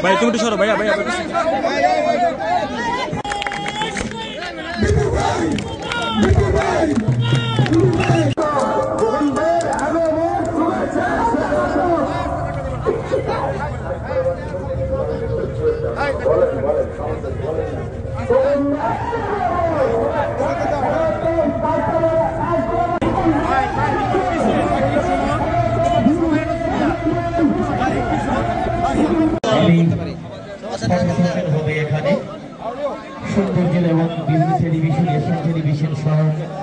ভাই তুমি একটু সরো ভাইয়া ভাইয়া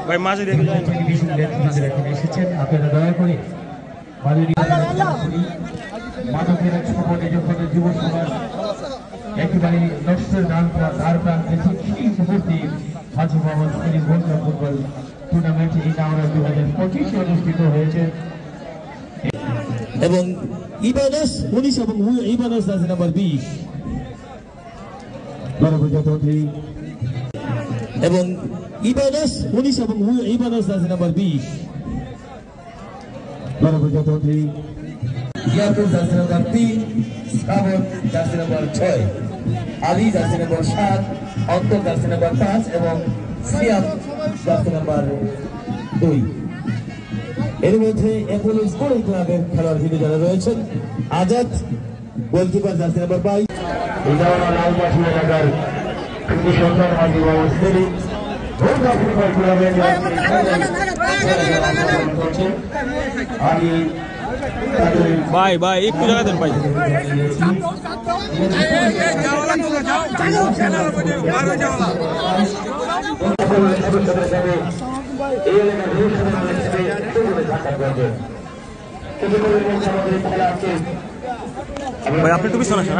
ভাই মাঝে এসেছেন আপনারা দয়া করে মাদকের ছোটে যখন যুব সমাজ একেবারে নষ্টের দ্বার প্রান্তে সেই মুহূর্তে হাজি মোহাম্মদ আলী ঘন্টা ফুটবল টুর্নামেন্ট এই নামরা 2025 অনুষ্ঠিত হয়েছে এবং ইবানাস 19 এবং ইবানাস জার্সি নাম্বার 20 গণপ্রজাতন্ত্রী এবং ইবানাস 19 এবং ইবানাস জার্সি নাম্বার 20 গণপ্রজাতন্ত্রী Yakub jersey number 3 Shrabon jersey number 6 Ali jersey number 7 Antor jersey number 5 এবং সিয়াম জার্সি নাম্বার 2 এর মধ্যে অ্যাপোলো স্পোর্টিং ক্লাবের খেলোয়াড় হিসেবে যারা রয়েছেন আজাদ গোলকিপার জার্সি নাম্বার 22 ইজারা লালমাটি এলাকার কৃতি সন্তান হাজি মোহাম্মদ সেলিম ভোট ফুটবল ক্লাবের ভাই ভাই একটু জায়গা দেন ভাই ভাই আপনি একটু পিছনে আসেন